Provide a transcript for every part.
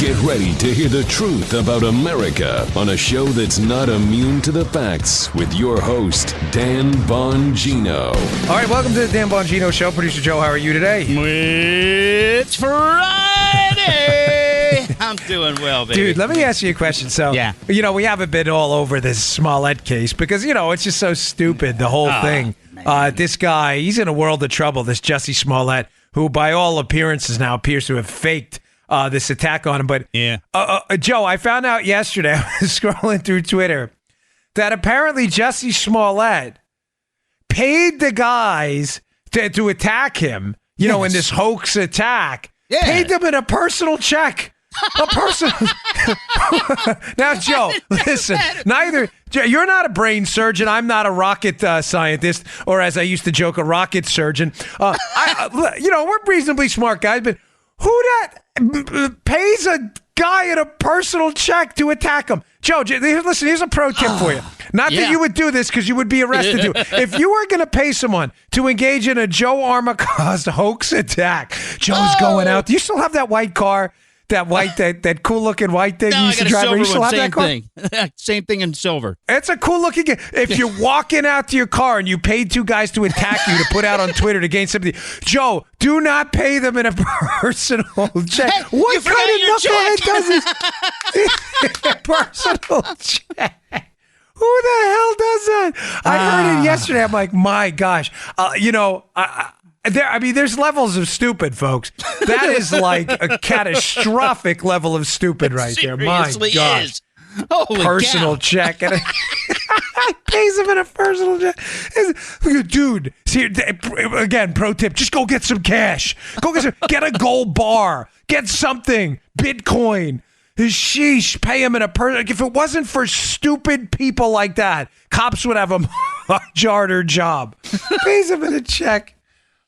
Get ready to hear the truth about America on a show that's not immune to the facts with your host, Dan Bongino. All right, welcome to the Dan Bongino Show. Producer Joe, how are you today? It's Friday. I'm doing well, baby. Dude, let me ask you a question. So, we haven't been all over this Smollett case because, it's just so stupid, the whole thing. This guy, he's in a world of trouble, this Jussie Smollett, who by all appearances now appears to have faked this attack on him. But, Joe, I found out yesterday, I was scrolling through Twitter, that apparently Jussie Smollett paid the guys to attack him, in this hoax attack, paid them in a personal check. A person. Now, Joe, listen. You're not a brain surgeon. I'm not a rocket scientist, or as I used to joke, a rocket surgeon. We're reasonably smart guys, but who pays a guy in a personal check to attack him? Joe, listen. Here's a pro tip for you. Not that you would do this because you would be arrested too. If you were going to pay someone to engage in a Joe Armacost hoax attack, Joe's going out. Do you still have that white car? That cool looking white thing you used to drive. You still have that car? Same thing in silver. It's a cool looking. If you're walking out to your car and you paid two guys to attack you to put out on Twitter to gain sympathy, Joe, do not pay them in a personal check. Hey, what kind of knucklehead does this? Personal check. Who the hell does that? I heard it yesterday. I'm like, my gosh. There's levels of stupid, folks. That is like a catastrophic level of stupid right there. My gosh. Is. Holy personal cow. Check. And pays him in a personal check. Dude, see, again, pro tip, just go get some cash. Get a gold bar. Get something. Bitcoin. Sheesh, pay him in a person. If it wasn't for stupid people like that, cops would have a much harder job. Pays him in a check.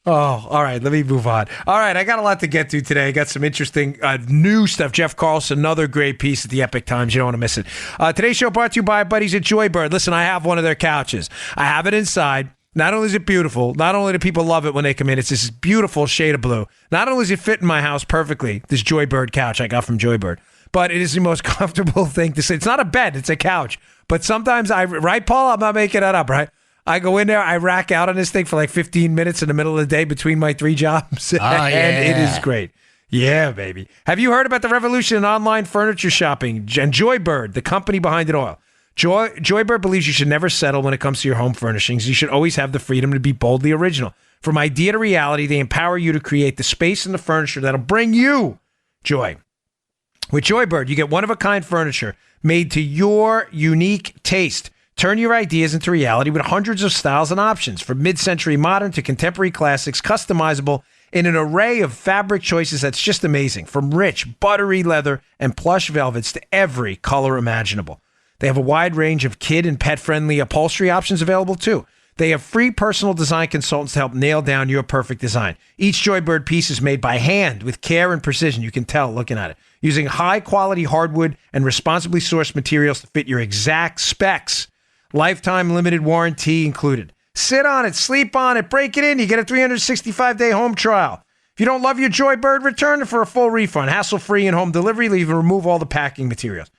Oh, all right. Let me move on. All right. I got a lot to get to today. I got some interesting new stuff. Jeff Carlson, another great piece at the Epic Times. You don't want to miss it. Today's show brought to you by our buddies at Joybird. Listen, I have one of their couches. I have it inside. Not only is it beautiful, not only do people love it when they come in, it's this beautiful shade of blue. Not only does it fit in my house perfectly, this Joybird couch I got from Joybird, but it is the most comfortable thing to sit. It's not a bed. It's a couch. But sometimes right, Paul? I'm not making that up, right? I go in there, I rack out on this thing for like 15 minutes in the middle of the day between my 3 jobs, and it is great. Yeah, baby. Have you heard about the revolution in online furniture shopping? And Joybird, the company behind it all. Joybird believes you should never settle when it comes to your home furnishings. You should always have the freedom to be boldly original. From idea to reality, they empower you to create the space and the furniture that'll bring you joy. With Joybird, you get one-of-a-kind furniture made to your unique taste. Turn your ideas into reality with hundreds of styles and options, from mid-century modern to contemporary classics, customizable in an array of fabric choices that's just amazing, from rich, buttery leather and plush velvets to every color imaginable. They have a wide range of kid and pet-friendly upholstery options available too. They have free personal design consultants to help nail down your perfect design. Each Joybird piece is made by hand with care and precision. You can tell looking at it. Using high-quality hardwood and responsibly sourced materials to fit your exact specs. Lifetime limited warranty included. Sit on it, sleep on it, break it in. You get a 365-day home trial. If you don't love your Joybird, return it for a full refund. Hassle-free and home delivery. Leave and remove all the packing materials.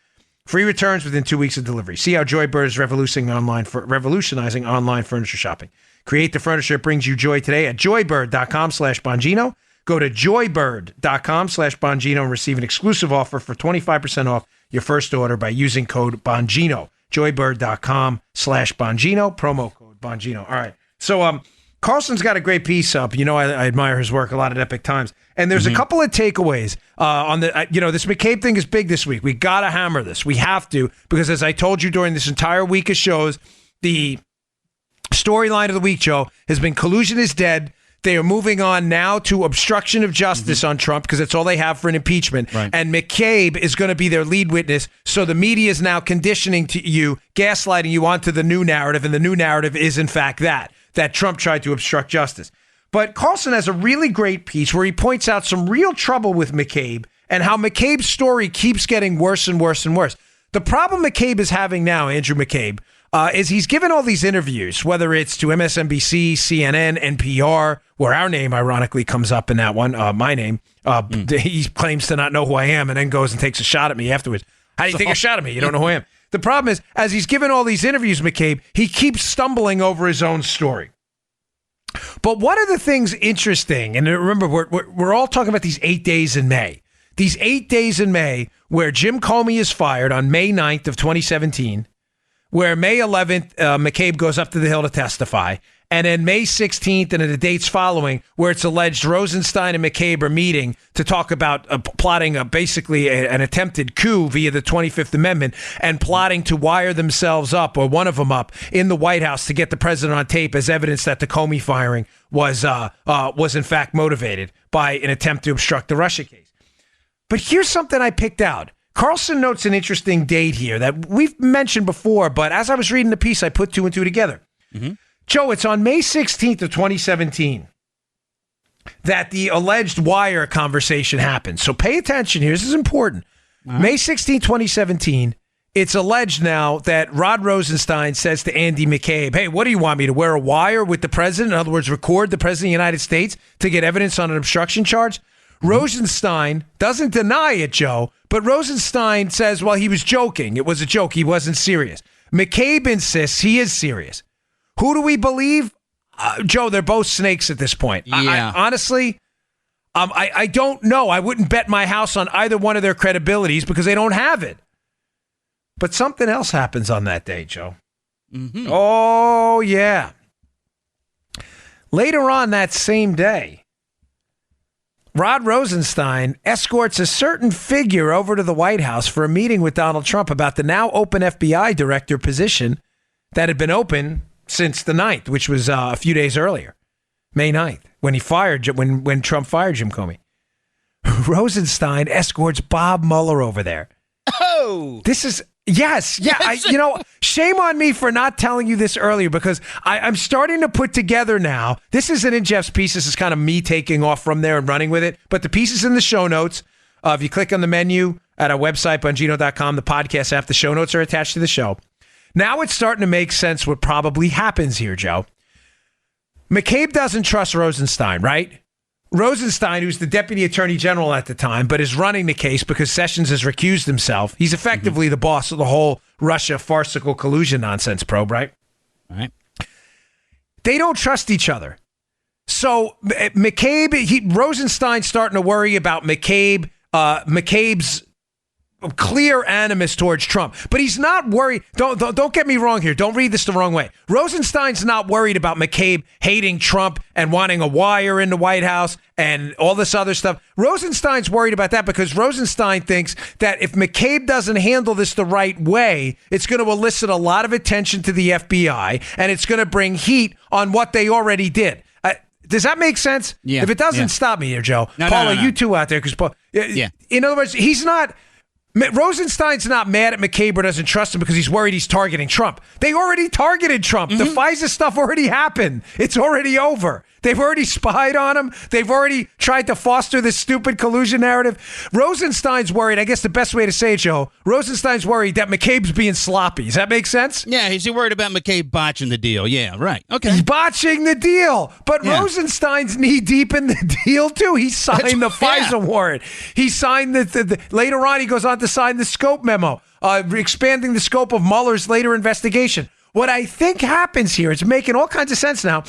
Free returns within 2 weeks of delivery. See how Joybird is revolutionizing online furniture shopping. Create the furniture that brings you joy today at joybird.com/Bongino. Go to joybird.com/Bongino and receive an exclusive offer for 25% off your first order by using code Bongino. Joybird.com/Bongino, promo code Bongino. All right. So Carlson's got a great piece up. I admire his work a lot at Epic Times. And there's a couple of takeaways on the, this McCabe thing is big this week. We got to hammer this. We have to, because as I told you during this entire week of shows, the storyline of the week, Joe, has been collusion is dead. They are moving on now to obstruction of justice on Trump because that's all they have for an impeachment. Right. And McCabe is going to be their lead witness. So the media is now conditioning to you, gaslighting you onto the new narrative. And the new narrative is, in fact, that Trump tried to obstruct justice. But Carlson has a really great piece where he points out some real trouble with McCabe and how McCabe's story keeps getting worse and worse and worse. The problem McCabe is having now, Andrew McCabe, is he's given all these interviews, whether it's to MSNBC, CNN, NPR, where our name ironically comes up in that one, my name, He claims to not know who I am and then goes and takes a shot at me afterwards. How do you take a shot at me? You don't know who I am. The problem is, as he's given all these interviews, McCabe, he keeps stumbling over his own story. But one of the things interesting, and remember, we're all talking about these 8 days in May. These 8 days in May where Jim Comey is fired on May 9th of 2017, where May 11th, McCabe goes up to the Hill to testify, and then May 16th and the dates following, where it's alleged Rosenstein and McCabe are meeting to talk about plotting basically an attempted coup via the 25th Amendment and plotting to wire themselves up, or one of them up, in the White House to get the president on tape as evidence that the Comey firing was in fact motivated by an attempt to obstruct the Russia case. But here's something I picked out. Carlson notes an interesting date here that we've mentioned before, but as I was reading the piece, I put two and two together. Mm-hmm. Joe, it's on May 16th of 2017 that the alleged wire conversation happened. So pay attention here. This is important. Uh-huh. May 16th, 2017, it's alleged now that Rod Rosenstein says to Andy McCabe, hey, what do you want me to wear a wire with the president? In other words, record the president of the United States to get evidence on an obstruction charge? Mm-hmm. Rosenstein doesn't deny it, Joe, but Rosenstein says, well, he was joking. It was a joke. He wasn't serious. McCabe insists he is serious. Who do we believe? Joe, they're both snakes at this point. Yeah. Honestly, I don't know. I wouldn't bet my house on either one of their credibilities because they don't have it. But something else happens on that day, Joe. Mm-hmm. Oh, yeah. Later on that same day, Rod Rosenstein escorts a certain figure over to the White House for a meeting with Donald Trump about the now open FBI director position that had been open since the 9th, which was a few days earlier, May 9th, when Trump fired Jim Comey. Rosenstein escorts Bob Mueller over there. Oh! This is, yes. Shame on me for not telling you this earlier because I'm starting to put together now. This isn't in Jeff's piece. This is kind of me taking off from there and running with it. But the piece is in the show notes. If you click on the menu at our website, Bongino.com, the podcast app, the show notes are attached to the show. Now it's starting to make sense what probably happens here, Joe. McCabe doesn't trust Rosenstein, right? Rosenstein, who's the deputy attorney general at the time, but is running the case because Sessions has recused himself. He's effectively the boss of the whole Russia farcical collusion nonsense probe, right? Right. They don't trust each other. So McCabe, Rosenstein's starting to worry about McCabe's clear animus towards Trump, but he's not worried. Don't get me wrong here. Don't read this the wrong way. Rosenstein's not worried about McCabe hating Trump and wanting a wire in the White House and all this other stuff. Rosenstein's worried about that because Rosenstein thinks that if McCabe doesn't handle this the right way, it's going to elicit a lot of attention to the FBI and it's going to bring heat on what they already did. Does that make sense? Yeah. If it doesn't, stop me here, Joe. No, Paula, no. you two out there, because Paul. Yeah. In other words, he's not. Rosenstein's not mad at McCabe or doesn't trust him because he's worried he's targeting Trump. They already targeted Trump. Mm-hmm. The FISA stuff already happened. It's already over. They've already spied on him. They've already tried to foster this stupid collusion narrative. Rosenstein's worried. I guess the best way to say it, Joe, Rosenstein's worried that McCabe's being sloppy. Does that make sense? Yeah, he's worried about McCabe botching the deal. Yeah, right. Okay. He's botching the deal. But Rosenstein's knee deep in the deal, too. He signed the FISA warrant. He signed the later on, he goes on to sign the scope memo, expanding the scope of Mueller's later investigation. What I think happens here, it's making all kinds of sense now,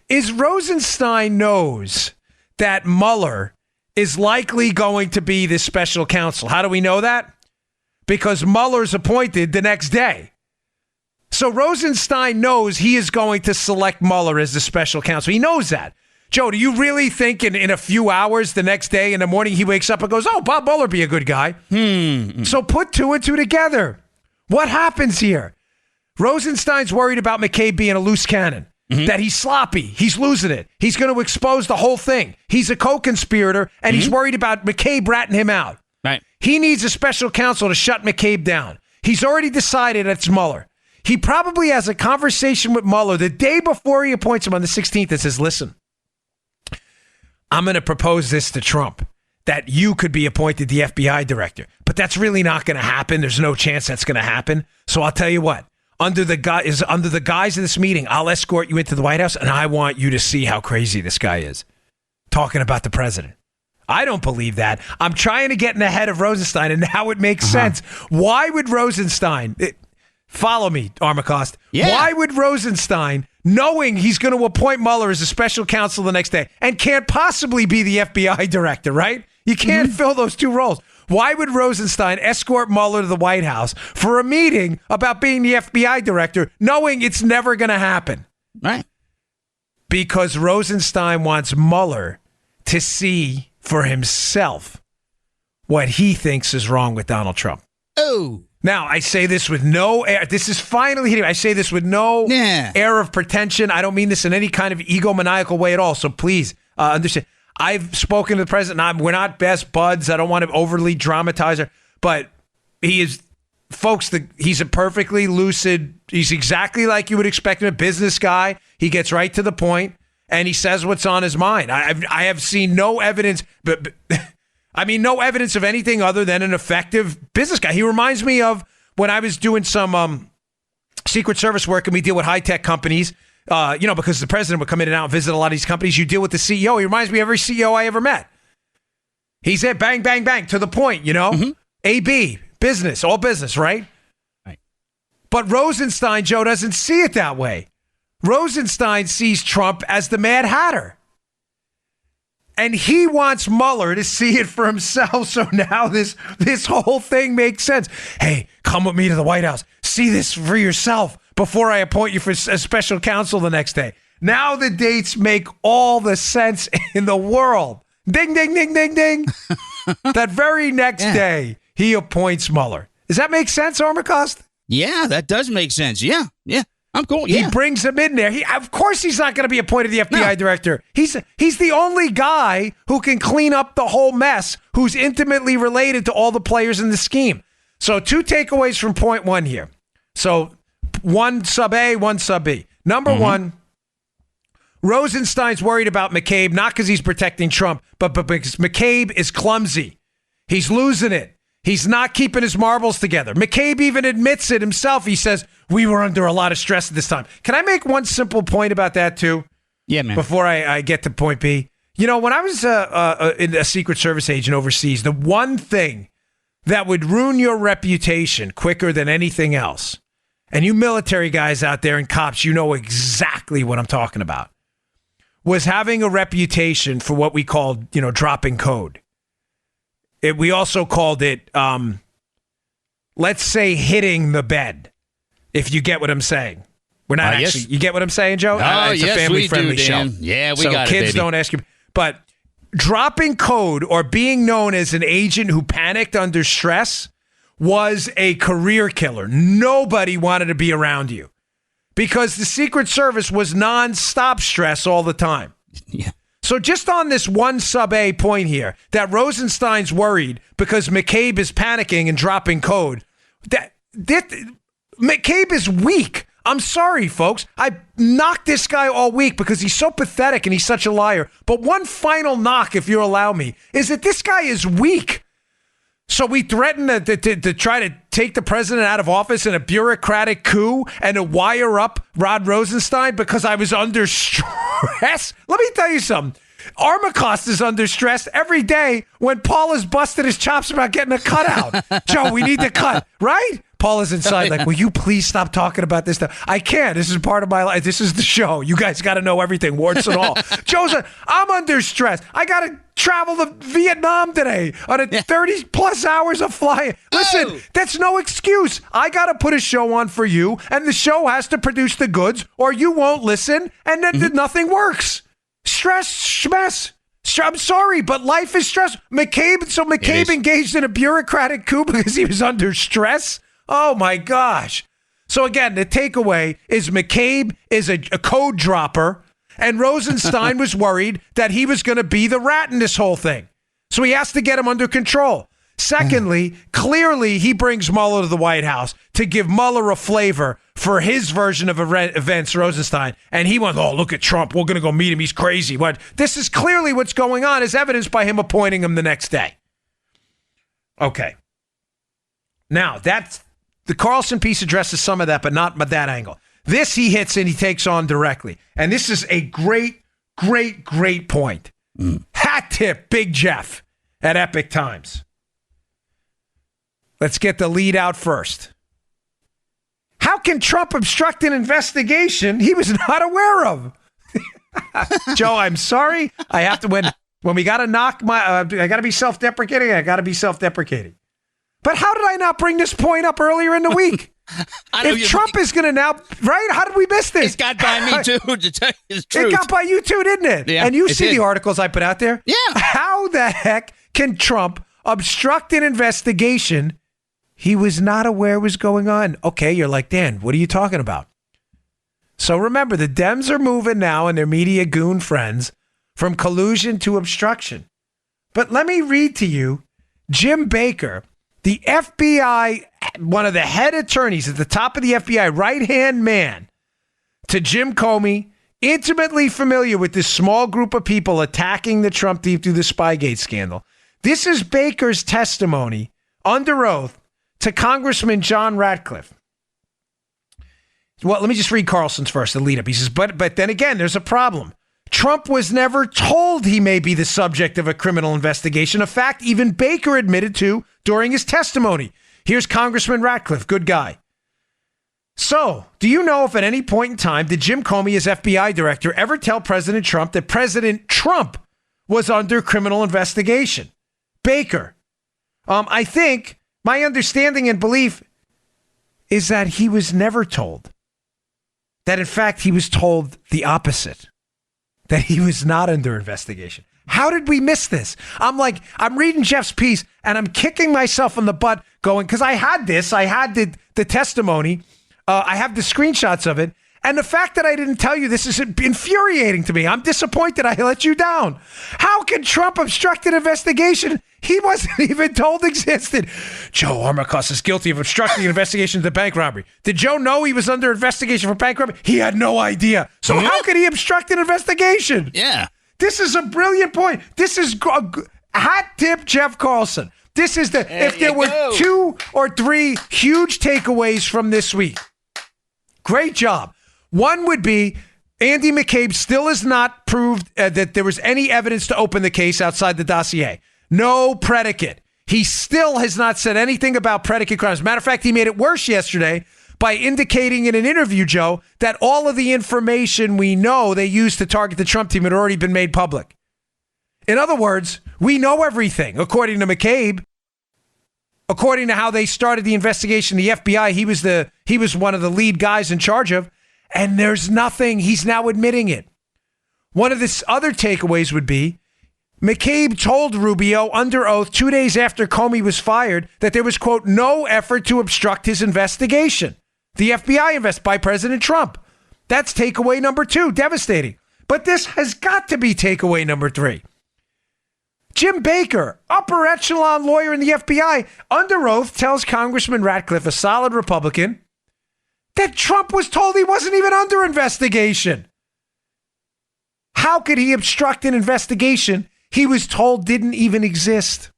is Rosenstein knows that Mueller is likely going to be this special counsel. How do we know that? Because Mueller's appointed the next day. So Rosenstein knows he is going to select Mueller as the special counsel. He knows that. Joe, do you really think in a few hours, the next day in the morning, he wakes up and goes, oh, Bob Mueller be a good guy? So put two and two together. What happens here? Rosenstein's worried about McCabe being a loose cannon, that he's sloppy, he's losing it. He's going to expose the whole thing. He's a co-conspirator, and he's worried about McCabe ratting him out. Right. He needs a special counsel to shut McCabe down. He's already decided it's Mueller. He probably has a conversation with Mueller the day before he appoints him on the 16th and says, listen, I'm going to propose this to Trump, that you could be appointed the FBI director. But that's really not going to happen. There's no chance that's going to happen. So I'll tell you what. Under the guise of this meeting, I'll escort you into the White House, and I want you to see how crazy this guy is talking about the president. I don't believe that. I'm trying to get in the head of Rosenstein, and now it makes sense. Why would Rosenstein, follow me, Armacost, why would Rosenstein, knowing he's going to appoint Mueller as a special counsel the next day, and can't possibly be the FBI director, right? You can't fill those two roles. Why would Rosenstein escort Mueller to the White House for a meeting about being the FBI director, knowing it's never going to happen? Right. Because Rosenstein wants Mueller to see for himself what he thinks is wrong with Donald Trump. Oh. Now, I say this with no air. This is finally hitting. I say this with no air of pretension. I don't mean this in any kind of egomaniacal way at all. So please understand. I've spoken to the president. We're not best buds. I don't want to overly dramatize her, but he is, folks, he's a perfectly lucid. He's exactly like you would expect him, a business guy. He gets right to the point, and he says what's on his mind. I have seen no evidence, but no evidence of anything other than an effective business guy. He reminds me of when I was doing some Secret Service work, and we deal with high-tech companies. Because the president would come in and out and visit a lot of these companies. You deal with the CEO. He reminds me of every CEO I ever met. He said, bang, bang, bang, to the point, AB, business, all business, right? Right. But Rosenstein, Joe, doesn't see it that way. Rosenstein sees Trump as the Mad Hatter. And he wants Mueller to see it for himself. So now this whole thing makes sense. Hey, come with me to the White House. See this for yourself before I appoint you for a special counsel the next day. Now the dates make all the sense in the world. Ding, ding, ding, ding, ding. That very next day, he appoints Mueller. Does that make sense, Armacost? Yeah, that does make sense. Yeah. I'm cool. Yeah. He brings him in there. Of course he's not going to be appointed the FBI director. He's the only guy who can clean up the whole mess, who's intimately related to all the players in the scheme. So 2 takeaways from point 1 here. So 1 sub A, 1 sub B. Number 1, Rosenstein's worried about McCabe, not because he's protecting Trump, but because McCabe is clumsy. He's losing it. He's not keeping his marbles together. McCabe even admits it himself. He says, we were under a lot of stress at this time. Can I make one simple point about that, too? Yeah, man. Before I get to point B. When I was a Secret Service agent overseas, the one thing that would ruin your reputation quicker than anything else, and you military guys out there and cops, you know exactly what I'm talking about, was having a reputation for what we called, dropping code. We also called it, let's say, hitting the bed, if you get what I'm saying. We're not actually, you get what I'm saying, Joe? It's a family-friendly show. Yeah, we got it, kids baby. don't ask you. But dropping code or being known as an agent who panicked under stress was a career killer. Nobody wanted to be around you because the Secret Service was nonstop stress all the time. Yeah. So just on this 1 sub A point here, that Rosenstein's worried because McCabe is panicking and dropping code. That McCabe is weak. I'm sorry, folks. I knocked this guy all week because he's so pathetic and he's such a liar. But one final knock, if you allow me, is that this guy is weak. So we threaten to try to take the president out of office in a bureaucratic coup and to wire up Rod Rosenstein because I was under stress. Let me tell you something. Armacost is under stress every day when Paul is busted his chops about getting a cutout. Joe, we need to cut, right? Paul is inside like, will you please stop talking about this stuff? I can't. This is part of my life. This is the show. You guys got to know everything, warts and all. Joe's like, I'm under stress. I got to travel to Vietnam today on a 30 plus hours of flying. Listen, that's no excuse. I got to put a show on for you, and the show has to produce the goods, or you won't listen, and then nothing works. Stress, mess. I'm sorry, but life is stress. McCabe engaged in a bureaucratic coup because he was under stress. Oh, my gosh. So, again, the takeaway is McCabe is a code dropper, and Rosenstein was worried that he was going to be the rat in this whole thing. So he has to get him under control. Secondly, clearly he brings Mueller to the White House to give Mueller a flavor for his version of events, Rosenstein. And he went, look at Trump. We're going to go meet him. He's crazy. What? This is clearly what's going on, as evidenced by him appointing him the next day. Okay. Now, the Carlson piece addresses some of that, but not that angle. This he hits and he takes on directly. And this is a great, great, great point. Hat tip, Big Jeff at Epic Times. Let's get the lead out first. How can Trump obstruct an investigation he was not aware of? Joe, I'm sorry. I have to, when we got to knock I got to be self-deprecating. I got to be self-deprecating. But how did I not bring this point up earlier in the week? If Trump is going to now, right? How did we miss this? It got by me too, to tell you the truth. It got by you too, didn't it? Yeah, and you see the articles I put out there? Yeah. How the heck can Trump obstruct an investigation he was not aware was going on? Okay, you're like, Dan, what are you talking about? So remember, the Dems are moving now and their media goon friends from collusion to obstruction. But let me read to you Jim Baker, the FBI, one of the head attorneys at the top of the FBI, right-hand man to Jim Comey, intimately familiar with this small group of people attacking the Trump team through the Spygate scandal. This is Baker's testimony under oath to Congressman John Ratcliffe. Well, let me just read Carlson's first, the lead up. He says, but then again, there's a problem. Trump was never told he may be the subject of a criminal investigation, a fact even Baker admitted to during his testimony. Here's Congressman Ratcliffe, good guy. So, do you know if at any point in time did Jim Comey, as FBI director, ever tell President Trump that President Trump was under criminal investigation? Baker, I think my understanding and belief is that he was never told. That, in fact, he was told the opposite. That he was not under investigation. How did we miss this? I'm reading Jeff's piece, and I'm kicking myself in the butt going, because I had the testimony. I have the screenshots of it. And the fact that I didn't tell you this is infuriating to me. I'm disappointed I let you down. How can Trump obstruct an investigation he wasn't even told existed? Joe Armacost is guilty of obstructing an investigation into bank robbery. Did Joe know he was under investigation for bank robbery? He had no idea. So how could he obstruct an investigation? Yeah. This is a brilliant point. This is hat tip Jeff Carlson. This is if there were 2 or 3 huge takeaways from this week. Great job. One would be Andy McCabe still has not proved that there was any evidence to open the case outside the dossier. No predicate. He still has not said anything about predicate crimes. Matter of fact, he made it worse yesterday by indicating in an interview, Joe, that all of the information we know they used to target the Trump team had already been made public. In other words, we know everything, according to McCabe. According to how they started the investigation, the FBI, he was one of the lead guys in charge of. And there's nothing. He's now admitting it. One of the other takeaways would be McCabe told Rubio under oath 2 days after Comey was fired that there was, quote, no effort to obstruct his investigation. The FBI by President Trump. That's takeaway number 2. Devastating. But this has got to be takeaway number 3. Jim Baker, upper echelon lawyer in the FBI, under oath tells Congressman Ratcliffe, a solid Republican, that Trump was told he wasn't even under investigation. How could he obstruct an investigation he was told didn't even exist?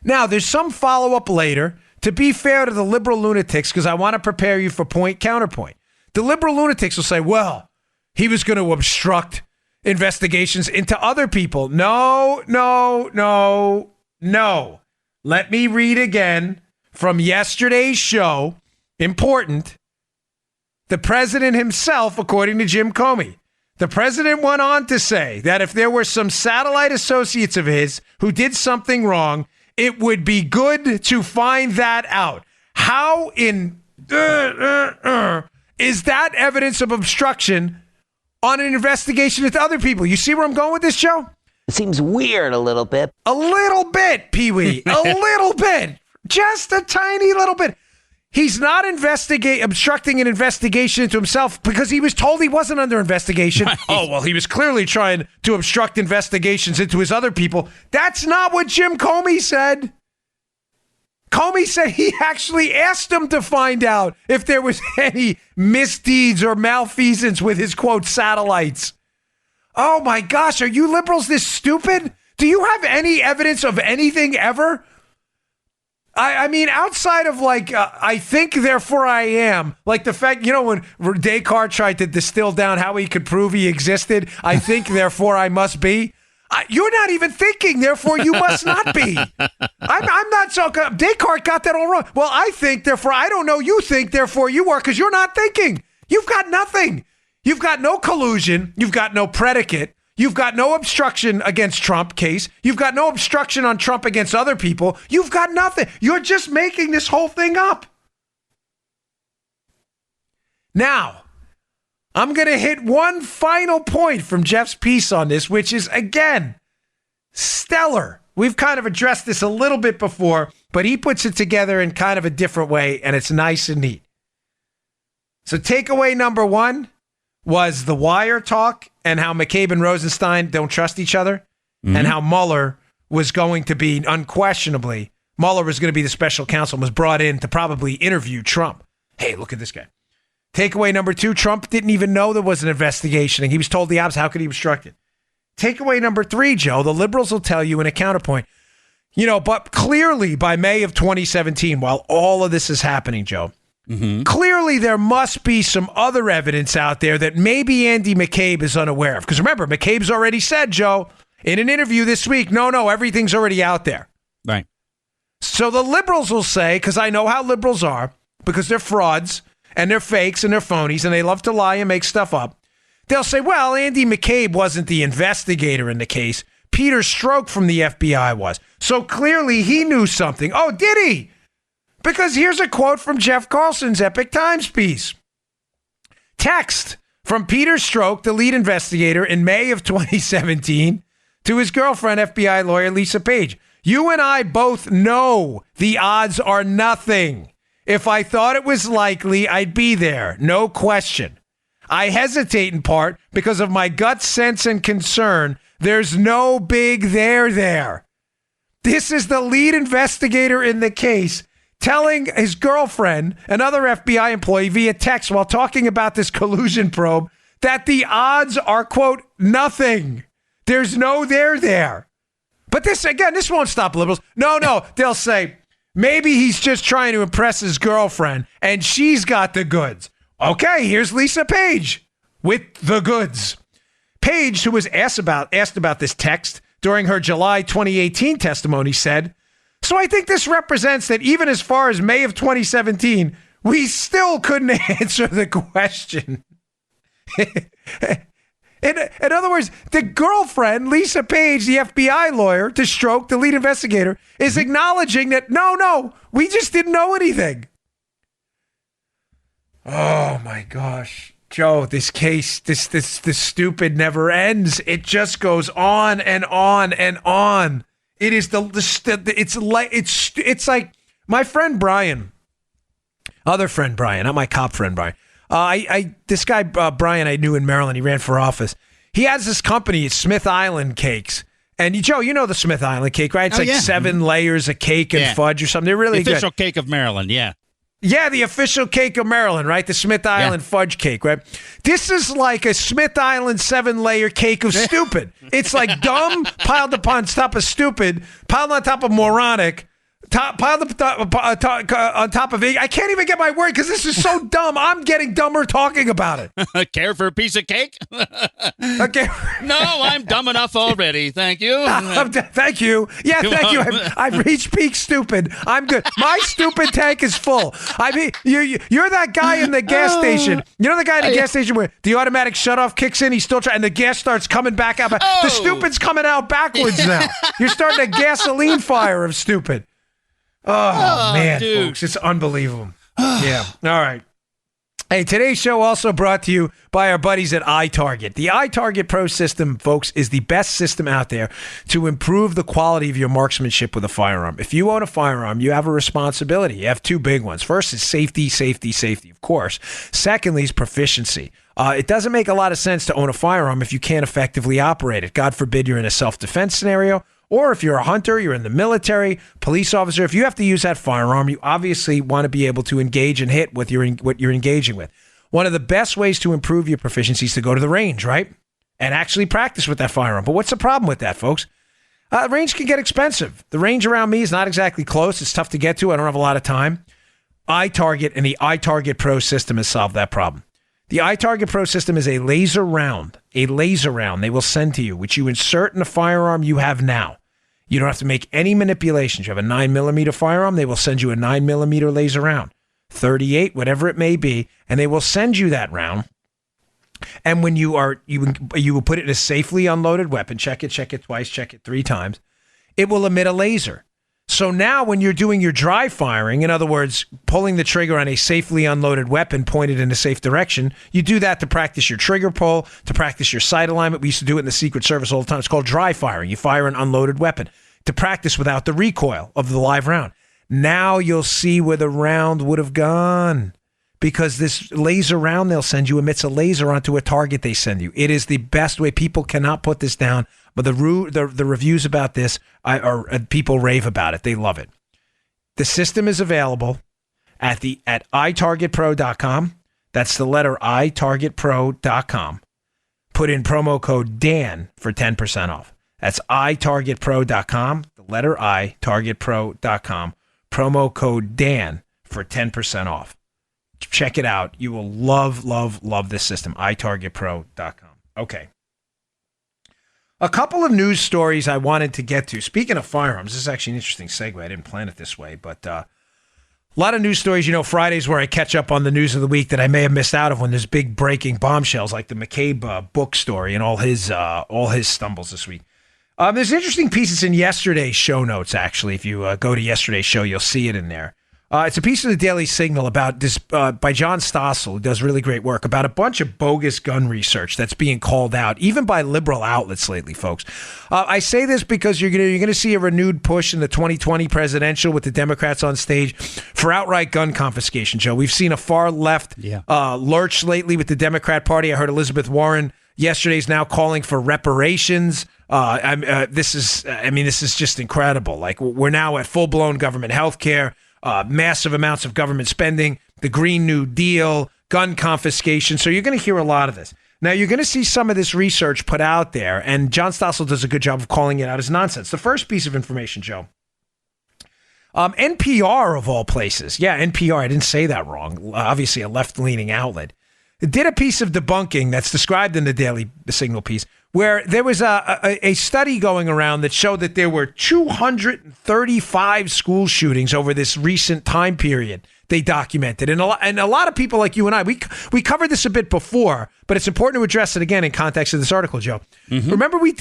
Now, there's some follow-up later. To be fair to the liberal lunatics, because I want to prepare you for point counterpoint. The liberal lunatics will say, well, he was going to obstruct investigations into other people. No. Let me read again from yesterday's show. Important. The president himself, according to Jim Comey, the president went on to say that if there were some satellite associates of his who did something wrong, it would be good to find that out. How in is that evidence of obstruction on an investigation into other people? You see where I'm going with this, Joe? It seems weird a little bit. A little bit, Pee-wee. A little bit. Just a tiny little bit. He's not obstructing an investigation into himself because he was told he wasn't under investigation. Right. Oh, well, he was clearly trying to obstruct investigations into his other people. That's not what Jim Comey said. Comey said he actually asked him to find out if there was any misdeeds or malfeasance with his, quote, satellites. Oh, my gosh. Are you liberals this stupid? Do you have any evidence of anything ever? I mean, outside of like, I think, therefore I am, like the fact, when Descartes tried to distill down how he could prove he existed, I think, therefore I must be. You're not even thinking, therefore you must not be. I'm not so. Descartes got that all wrong. Well, I think, therefore I don't know. You think, therefore you are, because you're not thinking. You've got nothing. You've got no collusion. You've got no predicate. You've got no obstruction against Trump case. You've got no obstruction on Trump against other people. You've got nothing. You're just making this whole thing up. Now, I'm going to hit one final point from Jeff's piece on this, which is, again, stellar. We've kind of addressed this a little bit before, but he puts it together in kind of a different way, and it's nice and neat. So takeaway number one was the wire talk and how McCabe and Rosenstein don't trust each other, and how Mueller was going to be, unquestionably, Mueller was going to be the special counsel and was brought in to probably interview Trump. Hey, look at this guy. Takeaway number two, Trump didn't even know there was an investigation, and he was told the opposite. How could he obstruct it? Takeaway number three, Joe, the liberals will tell you in a counterpoint, but clearly by May of 2017, while all of this is happening, Joe, clearly there must be some other evidence out there that maybe Andy McCabe is unaware of. Because remember, McCabe's already said, Joe, in an interview this week, no, everything's already out there. Right. So the liberals will say, because I know how liberals are, because they're frauds and they're fakes and they're phonies and they love to lie and make stuff up. They'll say, well, Andy McCabe wasn't the investigator in the case. Peter Strzok from the FBI was. So clearly he knew something. Oh, did he? Because here's a quote from Jeff Carlson's Epic Times piece. Text from Peter Strzok, the lead investigator, in May of 2017 to his girlfriend, FBI lawyer Lisa Page. You and I both know the odds are nothing. If I thought it was likely, I'd be there. No question. I hesitate in part because of my gut sense and concern. There's no big there. This is the lead investigator in the case telling his girlfriend, another FBI employee, via text while talking about this collusion probe, that the odds are, quote, nothing. There's no there. But this won't stop liberals. No, they'll say, maybe he's just trying to impress his girlfriend and she's got the goods. Okay, here's Lisa Page with the goods. Page, who was asked about this text during her July 2018 testimony, said, so I think this represents that even as far as May of 2017, we still couldn't answer the question. In other words, the girlfriend, Lisa Page, the FBI lawyer to Strzok, the lead investigator, is acknowledging that, no, we just didn't know anything. Oh, my gosh. Joe, this case, this stupid never ends. It just goes on and on and on. It is it's like my friend Brian, other friend Brian, not my cop friend Brian. This guy Brian I knew in Maryland. He ran for office. He has this company, it's Smith Island Cakes. And Joe, you know the Smith Island cake, right? It's 7 layers of cake and fudge or something. They're really the official good. cake of Maryland, yeah. Yeah, the official cake of Maryland, right? The Smith Island fudge cake, right? This is like a Smith Island 7-layer cake of stupid. It's like dumb piled upon top of stupid, piled on top of moronic, piled on top of it. I can't even get my word because this is so dumb. I'm getting dumber talking about it. Care for a piece of cake? Okay. No, I'm dumb enough already. Thank you. Thank you. Yeah, thank you. I've reached peak stupid. I'm good. My stupid tank is full. I mean, you're that guy in the gas station. You know the guy in the gas station where the automatic shutoff kicks in, he's still trying, and the gas starts coming back out. The stupid's coming out backwards now. You're starting a gasoline fire of stupid. Oh man, dude. Folks, it's unbelievable. Yeah. All right. Hey, today's show also brought to you by our buddies at iTarget. The iTarget Pro system, folks, is the best system out there to improve the quality of your marksmanship with a firearm. If you own a firearm, you have a responsibility. You have two big ones. First is safety, of course. Secondly is proficiency. It doesn't make a lot of sense to own a firearm if you can't effectively operate it. God forbid you're in a self-defense scenario, or if you're a hunter, you're in the military, police officer. If you have to use that firearm, you obviously want to be able to engage and hit what you're engaging with. One of the best ways to improve your proficiency is to go to the range, right? And actually practice with that firearm. But what's the problem with that, folks? Range can get expensive. The range around me is not exactly close. It's tough to get to. I don't have a lot of time. iTarget and the iTarget Pro system has solved that problem. The iTarget Pro system is a laser round they will send to you, which you insert in the firearm you have now. You don't have to make any manipulations. You have a 9mm firearm, they will send you a 9mm laser round, 38, whatever it may be, and they will send you that round. And when you will put it in a safely unloaded weapon, check it twice, check it 3 times, it will emit a laser. So now when you're doing your dry firing, in other words, pulling the trigger on a safely unloaded weapon pointed in a safe direction, you do that to practice your trigger pull, to practice your sight alignment. We used to do it in the Secret Service all the time. It's called dry firing. You fire an unloaded weapon to practice without the recoil of the live round. Now you'll see where the round would have gone, because this laser round they'll send you emits a laser onto a target they send you. It is the best way. People cannot put this down, but the reviews about this people rave about it. They love it. The system is available at itargetpro.com. That's the letter itargetpro.com. Put in promo code Dan for 10% off. That's itargetpro.com, the letter I, targetpro.com, promo code Dan for 10% off. Check it out. You will love, love, love this system, itargetpro.com. Okay. A couple of news stories I wanted to get to. Speaking of firearms, this is actually an interesting segue. I didn't plan it this way, but a lot of news stories. You know, Fridays where I catch up on the news of the week that I may have missed out of when there's big breaking bombshells, like the McCabe book story and all his stumbles this week. There's interesting pieces in yesterday's show notes, actually. If you go to yesterday's show, you'll see it in there. It's a piece of the Daily Signal about this by John Stossel, who does really great work, about a bunch of bogus gun research that's being called out, even by liberal outlets lately, folks. I say this because you're going to see a renewed push in the 2020 presidential with the Democrats on stage for outright gun confiscation, Joe. We've seen a far left lurch lately with the Democrat Party. I heard Elizabeth Warren yesterday's now calling for reparations. This is just incredible. Like, we're now at full-blown government health care. Massive amounts of government spending, the Green New Deal, gun confiscation. So you're going to hear a lot of this. Now, you're going to see some of this research put out there, and John Stossel does a good job of calling it out as nonsense. The first piece of information, Joe, NPR of all places. Yeah, NPR. I didn't say that wrong. Obviously, a left-leaning outlet. It did a piece of debunking that's described in the Daily Signal piece, where there was a study going around that showed that there were 235 school shootings over this recent time period they documented. And a lot of people like you and I, we covered this a bit before, but it's important to address it again in context of this article, Joe. Mm-hmm. Remember we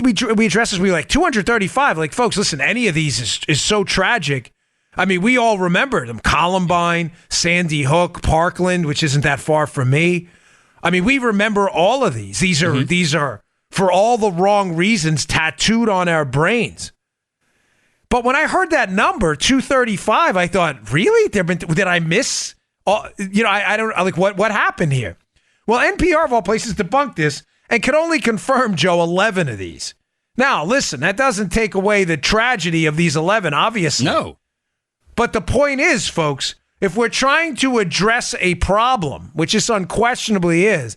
addressed this, we were like 235. Like, folks, listen, any of these is so tragic. I mean, we all remember them. Columbine, Sandy Hook, Parkland, which isn't that far from me. I mean, we remember all of these. These are for all the wrong reasons tattooed on our brains. But when I heard that number, 235, I thought, really? Did I miss? I don't like what happened here. Well, NPR of all places debunked this and can only confirm, Joe, 11 of these. Now, listen, that doesn't take away the tragedy of these 11, obviously. No. But the point is, folks, if we're trying to address a problem, which this unquestionably is,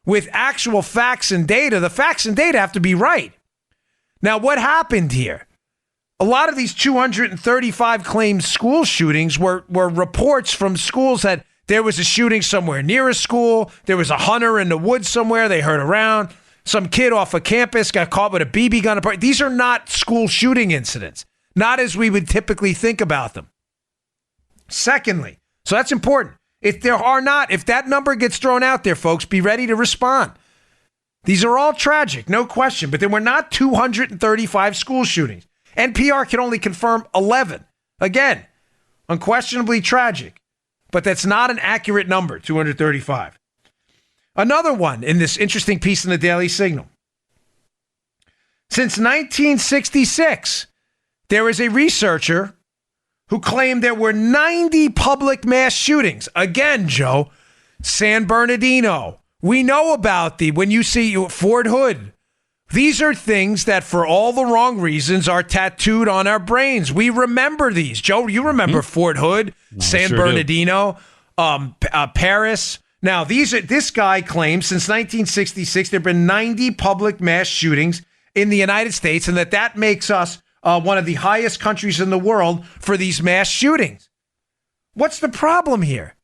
with actual facts and data, the facts and data have to be right. Now, what happened here? A lot of these 235 claimed school shootings were reports from schools that there was a shooting somewhere near a school, there was a hunter in the woods somewhere, they heard around, some kid off a campus got caught with a BB gun. These are not school shooting incidents, not as we would typically think about them. Secondly, so that's important. If that number gets thrown out there, folks, be ready to respond. These are all tragic, no question, but there were not 235 school shootings. NPR can only confirm 11. Again, unquestionably tragic, but that's not an accurate number, 235. Another one in this interesting piece in the Daily Signal. Since 1966, there is a researcher who claimed there were 90 public mass shootings. Again, Joe, San Bernardino. We know about when you see Fort Hood. These are things that, for all the wrong reasons, are tattooed on our brains. We remember these. Joe, you remember Fort Hood, San Bernardino, Paris. Now, this guy claims since 1966 there have been 90 public mass shootings in the United States, and that makes us one of the highest countries in the world for these mass shootings. What's the problem here?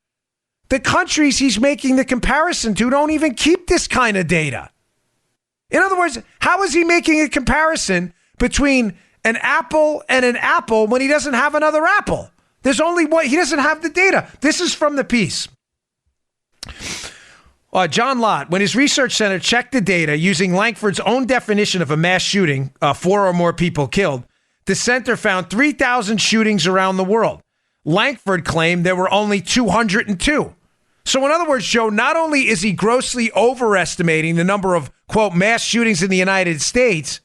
The countries he's making the comparison to don't even keep this kind of data. In other words, how is he making a comparison between an apple and an apple when he doesn't have another apple? There's only one. He doesn't have the data. This is from the piece. John Lott, when his research center checked the data using Langford's own definition of a mass shooting, 4 or more people killed, the center found 3,000 shootings around the world. Langford claimed there were only 202. So in other words, Joe, not only is he grossly overestimating the number of, quote, mass shootings in the United States,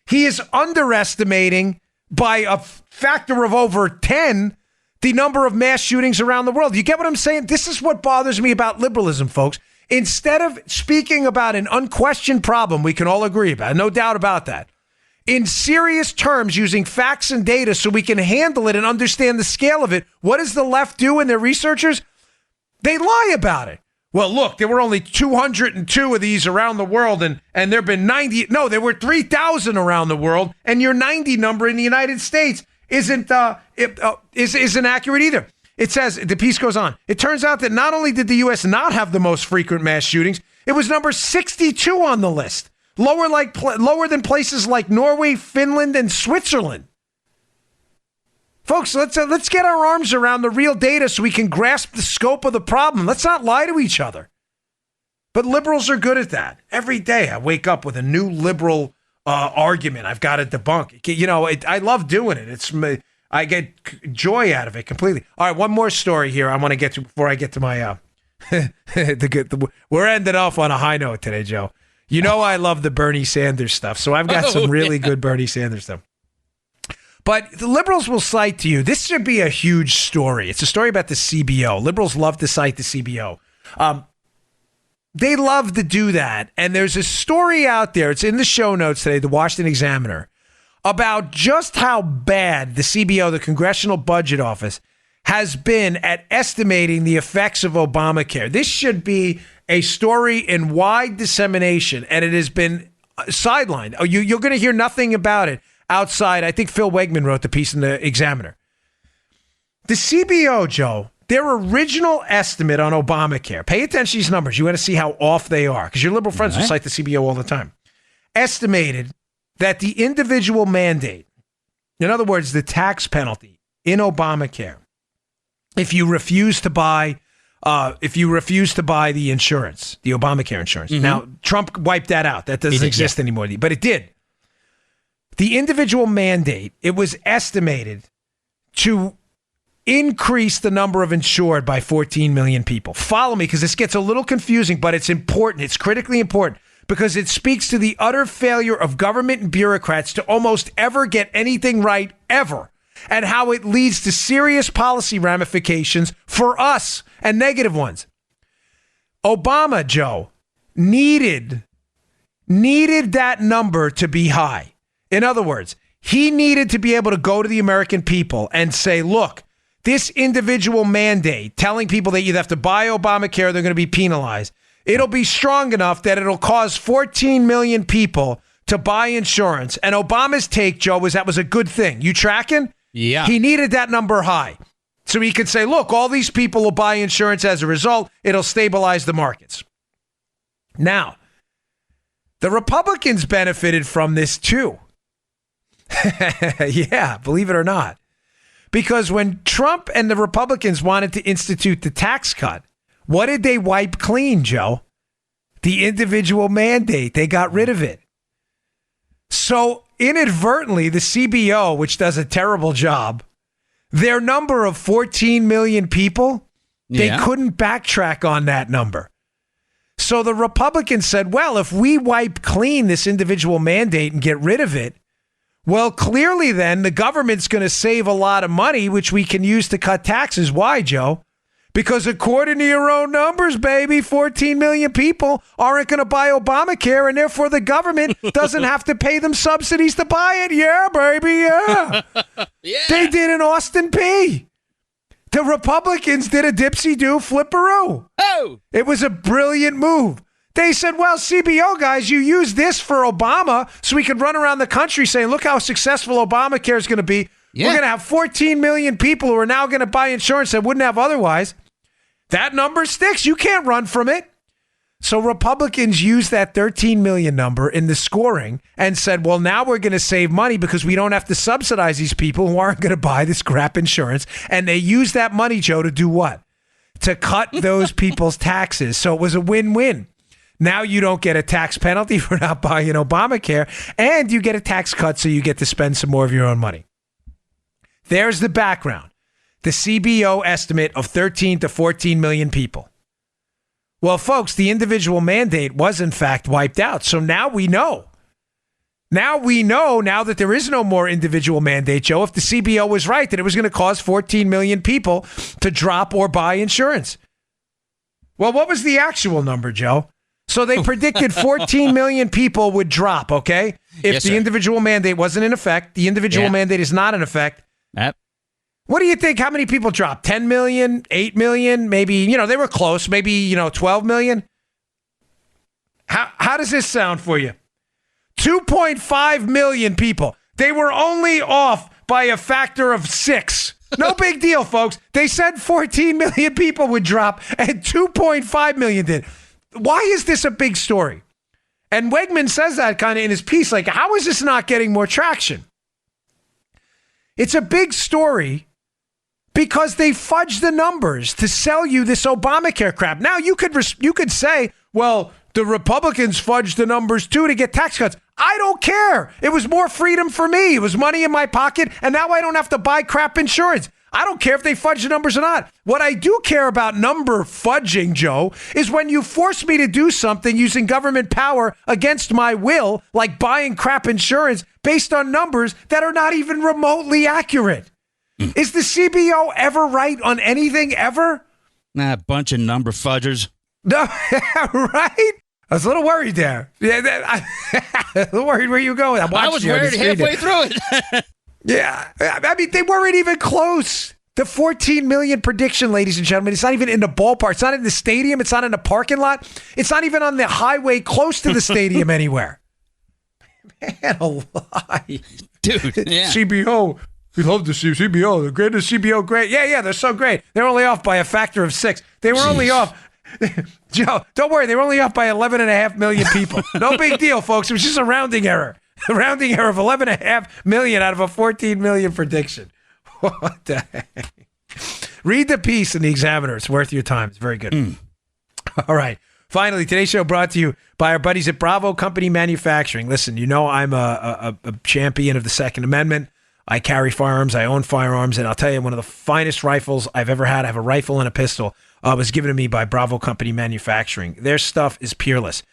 he is underestimating by a factor of over 10 the number of mass shootings around the world. You get what I'm saying? This is what bothers me about liberalism, folks. Instead of speaking about an unquestioned problem we can all agree about, no doubt about that, in serious terms using facts and data so we can handle it and understand the scale of it, what does the left do and their researchers? They lie about it. Well, look, there were only 202 of these around the world, and there have been 90. No, there were 3,000 around the world, and your 90 number in the United States isn't accurate either. It says, the piece goes on, it turns out that not only did the U.S. not have the most frequent mass shootings, it was number 62 on the list, lower than places like Norway, Finland, and Switzerland. Folks, let's get our arms around the real data so we can grasp the scope of the problem. Let's not lie to each other. But liberals are good at that. Every day I wake up with a new liberal argument I've got to debunk. You know, I love doing it. I get joy out of it completely. All right, one more story here I want to get to before I get to my we're ending off on a high note today, Joe. You know I love the Bernie Sanders stuff, so I've got some really good Bernie Sanders stuff. But the liberals will cite to you, this should be a huge story. It's a story about the CBO. Liberals love to cite the CBO. They love to do that. And there's a story out there, it's in the show notes today, the Washington Examiner, about just how bad the CBO, the Congressional Budget Office, has been at estimating the effects of Obamacare. This should be a story in wide dissemination, and it has been sidelined. You're going to hear nothing about it outside. I think Phil Wegman wrote the piece in the Examiner. The CBO, Joe, their original estimate on Obamacare, pay attention to these numbers. You want to see how off they are, because your liberal friends will cite the CBO all the time, estimated that the individual mandate, in other words, the tax penalty in Obamacare, if you refuse to buy the insurance, the Obamacare insurance. Mm-hmm. Now, Trump wiped that out. That doesn't exist anymore, but it did. The individual mandate, it was estimated to increase the number of insured by 14 million people. Follow me, because this gets a little confusing, but it's important. It's critically important, because it speaks to the utter failure of government and bureaucrats to almost ever get anything right, ever, and how it leads to serious policy ramifications for us and negative ones. Obama, Joe, needed that number to be high. In other words, he needed to be able to go to the American people and say, look, this individual mandate telling people that you have to buy Obamacare, they're going to be penalized. It'll be strong enough that it'll cause 14 million people to buy insurance. And Obama's take, Joe, was that was a good thing. You tracking? Yeah. He needed that number high so he could say, look, all these people will buy insurance as a result. It'll stabilize the markets. Now, the Republicans benefited from this too. Yeah, believe it or not. Because when Trump and the Republicans wanted to institute the tax cut, what did they wipe clean, Joe? The individual mandate. They got rid of it. So inadvertently, the CBO, which does a terrible job, their number of 14 million people, they couldn't backtrack on that number. So the Republicans said, well, if we wipe clean this individual mandate and get rid of it, well, clearly then the government's going to save a lot of money, which we can use to cut taxes. Why, Joe? Because according to your own numbers, baby, 14 million people aren't going to buy Obamacare, and therefore the government doesn't have to pay them subsidies to buy it. Yeah, baby, yeah. Yeah. They did an Austin P. The Republicans did a dipsy-do flipperoo. Oh! It was a brilliant move. They said, well, CBO guys, you use this for Obama so we could run around the country saying, look how successful Obamacare is going to be. Yeah. We're going to have 14 million people who are now going to buy insurance that wouldn't have otherwise. That number sticks. You can't run from it. So Republicans used that 13 million number in the scoring and said, well, now we're going to save money because we don't have to subsidize these people who aren't going to buy this crap insurance. And they used that money, Joe, to do what? To cut those people's taxes. So it was a win-win. Now you don't get a tax penalty for not buying Obamacare, and you get a tax cut so you get to spend some more of your own money. There's the background. The CBO estimate of 13 to 14 million people. Well, folks, the individual mandate was in fact wiped out. So now we know. Now that there is no more individual mandate, Joe, if the CBO was right, that it was going to cause 14 million people to drop or buy insurance. Well, what was the actual number, Joe? So they predicted 14 million people would drop, okay? If the individual mandate wasn't in effect, the individual mandate is not in effect. Yep. What do you think? How many people dropped? 10 million, 8 million, maybe, they were close, maybe, 12 million? How does this sound for you? 2.5 million people. They were only off by a factor of 6. No big deal, folks. They said 14 million people would drop, and 2.5 million did. Why is this a big story? And Wegman says that kind of in his piece, like, how is this not getting more traction? It's a big story because they fudged the numbers to sell you this Obamacare crap. Now, you could say, well, the Republicans fudged the numbers too to get tax cuts. I don't care. It was more freedom for me. It was money in my pocket, and now I don't have to buy crap insurance. I don't care if they fudge the numbers or not. What I do care about number fudging, Joe, is when you force me to do something using government power against my will, like buying crap insurance based on numbers that are not even remotely accurate. Is the CBO ever right on anything ever? Nah, bunch of number fudgers. No, right? I was a little worried there. Yeah, a little worried where you go. I was worried halfway through it. Yeah, I mean, they weren't even close. The 14 million prediction, ladies and gentlemen, it's not even in the ballpark. It's not in the stadium. It's not in the parking lot. It's not even on the highway close to the stadium anywhere. Man, a lie. Dude, yeah. CBO, we love the CBO. The greatest CBO, great. Yeah, they're so great. They're only off by a factor of 6. They were only off. Joe, don't worry. They were only off by 11.5 million people. No big deal, folks. It was just a rounding error. A rounding error of 11.5 million out of a 14 million prediction. What the heck? Read the piece in the Examiner. It's worth your time. It's very good. All right. Finally, today's show brought to you by our buddies at Bravo Company Manufacturing. Listen, I'm a champion of the Second Amendment. I carry firearms. I own firearms. And I'll tell you, one of the finest rifles I've ever had, I have a rifle and a pistol, was given to me by Bravo Company Manufacturing. Their stuff is peerless.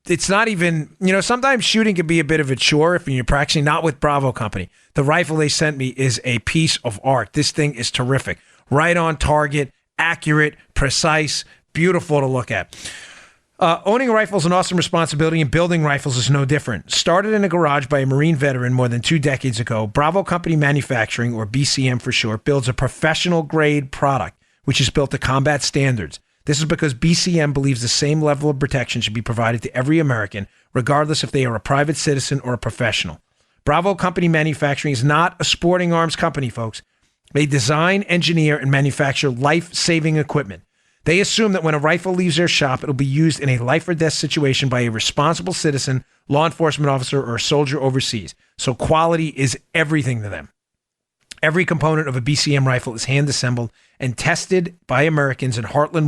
It's not even, sometimes shooting can be a bit of a chore if you're practicing, not with Bravo Company. The rifle they sent me is a piece of art. This thing is terrific. Right on target, accurate, precise, beautiful to look at. Owning a rifle is an awesome responsibility, and building rifles is no different. Started in a garage by a Marine veteran more than 2 decades ago, Bravo Company Manufacturing, or BCM for short, builds a professional-grade product, which is built to combat standards. This is because BCM believes the same level of protection should be provided to every American, regardless if they are a private citizen or a professional. Bravo Company Manufacturing is not a sporting arms company, folks. They design, engineer, and manufacture life-saving equipment. They assume that when a rifle leaves their shop, it'll be used in a life or death situation by a responsible citizen, law enforcement officer, or a soldier overseas. So quality is everything to them. Every component of a BCM rifle is hand-assembled and tested by Americans in Heartland,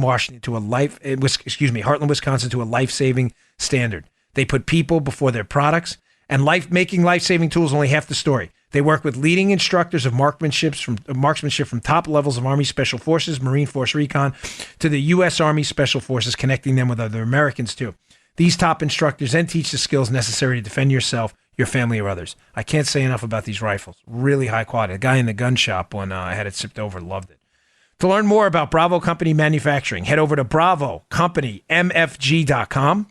Wisconsin to a life-saving standard. They put people before their products, and making life-saving tools only half the story. They work with leading instructors of marksmanship from top levels of Army Special Forces, Marine Force Recon, to the U.S. Army Special Forces, connecting them with other Americans too. These top instructors then teach the skills necessary to defend yourself, your family, or others. I can't say enough about these rifles. Really high quality. The guy in the gun shop, when I had it sipped over, loved it. To learn more about Bravo Company Manufacturing, head over to BravoCompanyMFG.com,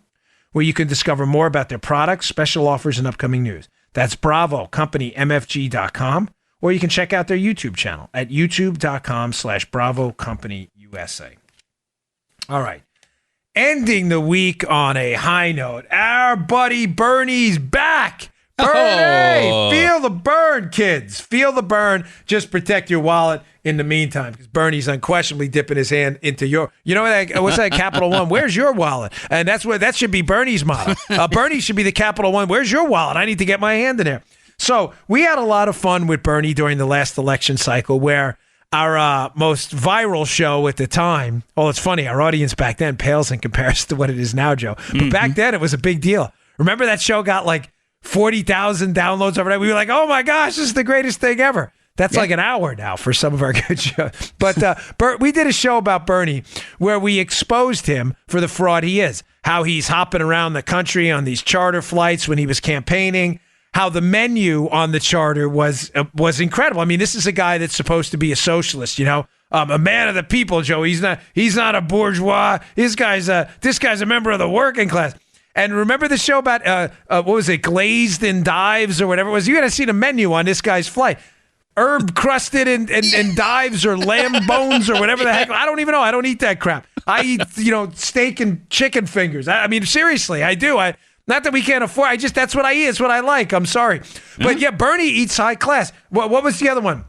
where you can discover more about their products, special offers, and upcoming news. That's BravoCompanyMFG.com, or you can check out their YouTube channel at youtube.com/BravoCompanyUSA. All right. ending the week on a high note. Our buddy Bernie's back. Bernie, feel the burn, kids. Feel the burn. Just protect your wallet in the meantime, because Bernie's unquestionably dipping his hand into your. You know what? What's that? Capital One. Where's your wallet? And that should be Bernie's motto. Bernie should be the Capital One. Where's your wallet? I need to get my hand in there. So we had a lot of fun with Bernie during the last election cycle, where our most viral show at the time. Well, it's funny. Our audience back then pales in comparison to what it is now, Joe. But back then, it was a big deal. Remember that show got like 40,000 downloads overnight. We were like, oh my gosh, this is the greatest thing ever. That's like an hour now for some of our good shows. But we did a show about Bernie where we exposed him for the fraud he is, how he's hopping around the country on these charter flights when he was campaigning, how the menu on the charter was incredible. I mean, this is a guy that's supposed to be a socialist, you know, a man of the people, Joe. He's not a bourgeois. This guy's a member of the working class. And remember the show about, what was it, glazed in dives or whatever it was? You got to see the menu on this guy's flight. Herb crusted and dives or lamb bones or whatever the heck. I don't even know. I don't eat that crap. I eat, steak and chicken fingers. I mean, seriously, I do. Not that we can't afford. That's what I eat. It's what I like. I'm sorry. But yeah, Bernie eats high class. What was the other one?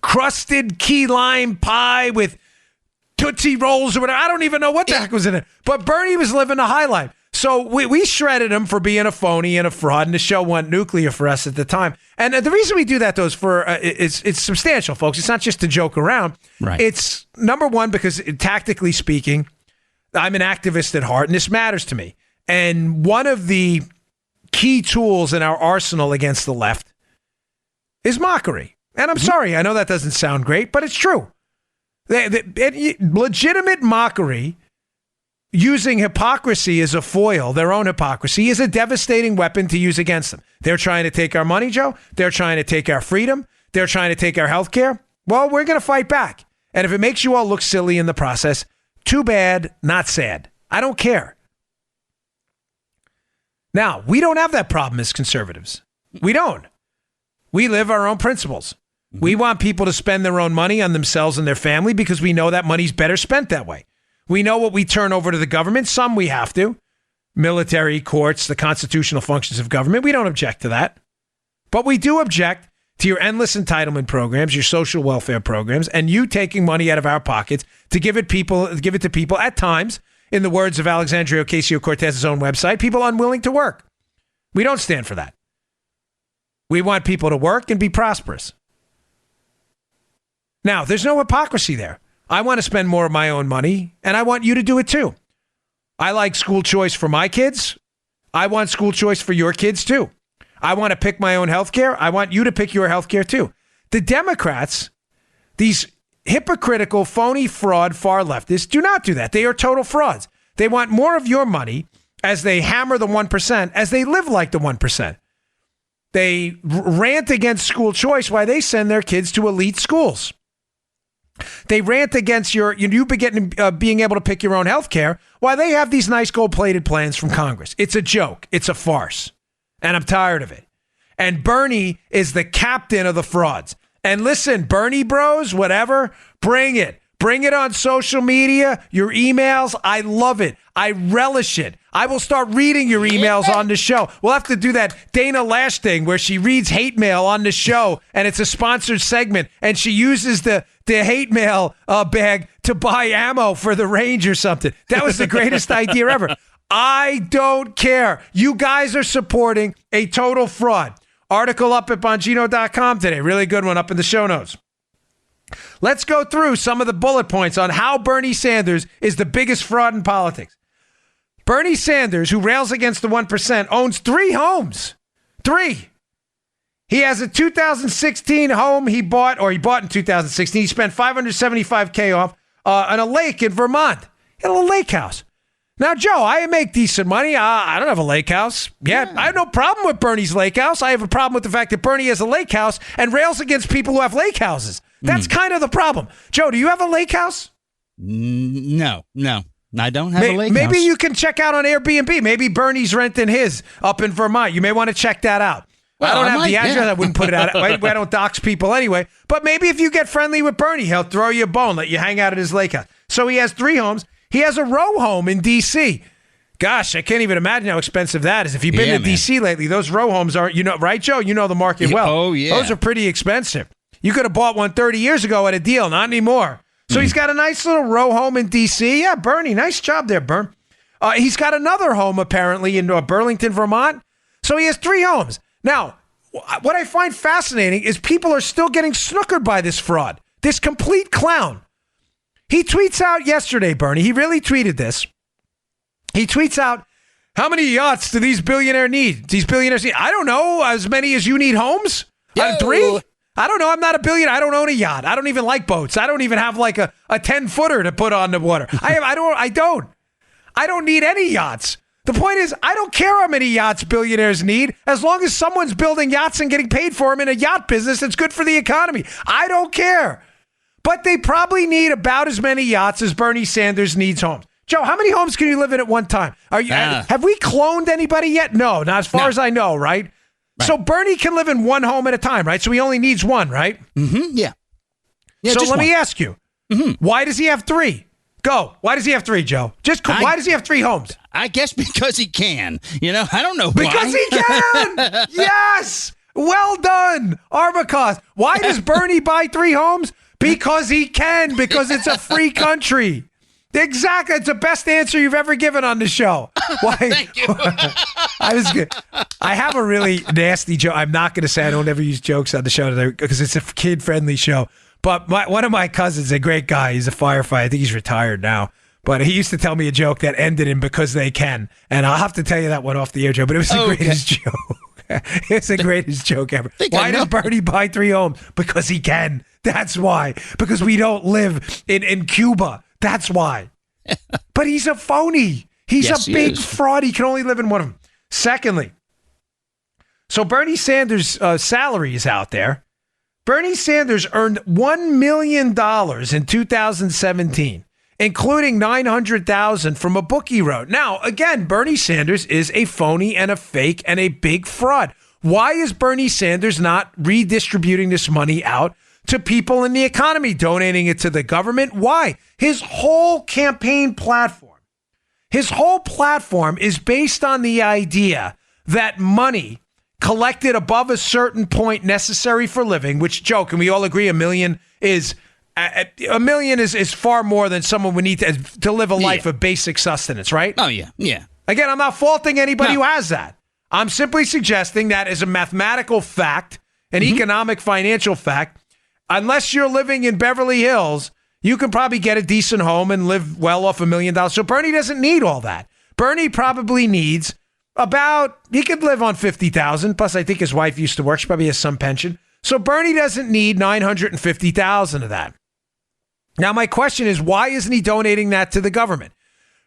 Crusted key lime pie with Tootsie Rolls or whatever. I don't even know what the heck was in it. But Bernie was living a high life. So we shredded him for being a phony and a fraud, and the show went nuclear for us at the time. And the reason we do that, though, is it's substantial, folks. It's not just to joke around. Right. It's, number one, because tactically speaking, I'm an activist at heart, and this matters to me. And one of the key tools in our arsenal against the left is mockery. And I'm sorry, I know that doesn't sound great, but it's true. Legitimate mockery, using hypocrisy as a foil, their own hypocrisy, is a devastating weapon to use against them. They're trying to take our money, Joe. They're trying to take our freedom. They're trying to take our health care. Well, we're going to fight back. And if it makes you all look silly in the process, too bad, not sad. I don't care. Now, we don't have that problem as conservatives. We don't. We live our own principles. We want people to spend their own money on themselves and their family because we know that money's better spent that way. We know what we turn over to the government. Some we have to. Military, courts, the constitutional functions of government. We don't object to that. But we do object to your endless entitlement programs, your social welfare programs, and you taking money out of our pockets to give it to people at times, in the words of Alexandria Ocasio-Cortez's own website, people unwilling to work. We don't stand for that. We want people to work and be prosperous. Now, there's no hypocrisy there. I want to spend more of my own money, and I want you to do it too. I like school choice for my kids. I want school choice for your kids too. I want to pick my own health care. I want you to pick your health care too. The Democrats, these hypocritical, phony, fraud, far leftists, do not do that. They are total frauds. They want more of your money as they hammer the 1%, as they live like the 1%. They rant against school choice while they send their kids to elite schools. They rant against being able to pick your own health care while they have these nice gold-plated plans from Congress. It's a joke. It's a farce. And I'm tired of it. And Bernie is the captain of the frauds. And listen, Bernie bros, whatever, bring it. Bring it on social media, your emails. I love it. I relish it. I will start reading your emails on the show. We'll have to do that Dana Lash thing where she reads hate mail on the show, and it's a sponsored segment, and she uses the hate mail bag to buy ammo for the range or something. That was the greatest idea ever. I don't care. You guys are supporting a total fraud. Article up at Bongino.com today. Really good one up in the show notes. Let's go through some of the bullet points on how Bernie Sanders is the biggest fraud in politics. Bernie Sanders, who rails against the 1%, owns 3 homes. 3. He has a 2016 home he bought in 2016. He spent $575K off on a lake in Vermont. He had a little lake house. Now, Joe, I make decent money. I don't have a lake house. Yeah, I have no problem with Bernie's lake house. I have a problem with the fact that Bernie has a lake house and rails against people who have lake houses. That's kind of the problem. Joe, do you have a lake house? No. I don't have a lake house. Maybe you can check out on Airbnb. Maybe Bernie's renting his up in Vermont. You may want to check that out. Well, I don't have the address. Yeah. I wouldn't put it out. I don't dox people anyway. But maybe if you get friendly with Bernie, he'll throw you a bone, let you hang out at his lake house. So he has 3 homes. He has a row home in D.C. Gosh, I can't even imagine how expensive that is. If you've been to D.C. lately, those row homes are, right, Joe? You know the market well. Oh, yeah. Those are pretty expensive. You could have bought one 30 years ago at a deal, not anymore. So he's got a nice little row home in D.C. Yeah, Bernie, nice job there, Bern. He's got another home, apparently, in Burlington, Vermont. So he has 3 homes. Now, what I find fascinating is people are still getting snookered by this fraud, this complete clown. He tweets out yesterday, Bernie, he really tweeted this. He tweets out, how many yachts do these billionaires need? I don't know, as many as you need homes? 3? I don't know. I'm not a billionaire. I don't own a yacht. I don't even like boats. I don't even have like a 10-footer to put on the water. I don't need any yachts. The point is, I don't care how many yachts billionaires need, as long as someone's building yachts and getting paid for them in a yacht business that's good for the economy. I don't care. But they probably need about as many yachts as Bernie Sanders needs homes. Joe, how many homes can you live in at one time? Have we cloned anybody yet? No, not as far as I know, right? So Bernie can live in one home at a time, right? So he only needs one, right? Mm-hmm. Yeah. So let me ask you, why does he have 3? Go. Why does he have 3, Joe? Why does he have 3 homes? I guess because he can. I don't know why. Because he can! Yes! Well done, Arbacast. Why does Bernie buy 3 homes? Because he can, because it's a free country. Exactly. It's the best answer you've ever given on the show. Why? Thank you. I have a really nasty joke. I'm not going to say I don't ever use jokes on the show today because it's a kid-friendly show. But one of my cousins, a great guy, he's a firefighter. I think he's retired now. But he used to tell me a joke that ended in because they can. And I'll have to tell you that one off the air, Joe. But it was the greatest joke. It's the greatest joke ever. Why does Bernie buy 3 homes? Because he can. That's why. Because we don't live in Cuba. That's why. But he's a phony. He's a big fraud. He can only live in one of them. Secondly, so Bernie Sanders' salary is out there. Bernie Sanders earned $1 million in 2017, including $900,000 from a book he wrote. Now, again, Bernie Sanders is a phony and a fake and a big fraud. Why is Bernie Sanders not redistributing this money out to people in the economy, donating it to the government? Why? His whole campaign platform, is based on the idea that money collected above a certain point necessary for living, which, Joe, can we all agree $1 million is far more than someone would need to live a life of basic sustenance, right? Oh, yeah. Yeah. Again, I'm not faulting anybody who has that. I'm simply suggesting that as a mathematical fact, an economic financial fact, unless you're living in Beverly Hills, you can probably get a decent home and live well off $1 million. So Bernie doesn't need all that. Bernie probably needs he could live on $50,000. Plus, I think his wife used to work. She probably has some pension. So Bernie doesn't need $950,000 of that. Now, my question is, why isn't he donating that to the government?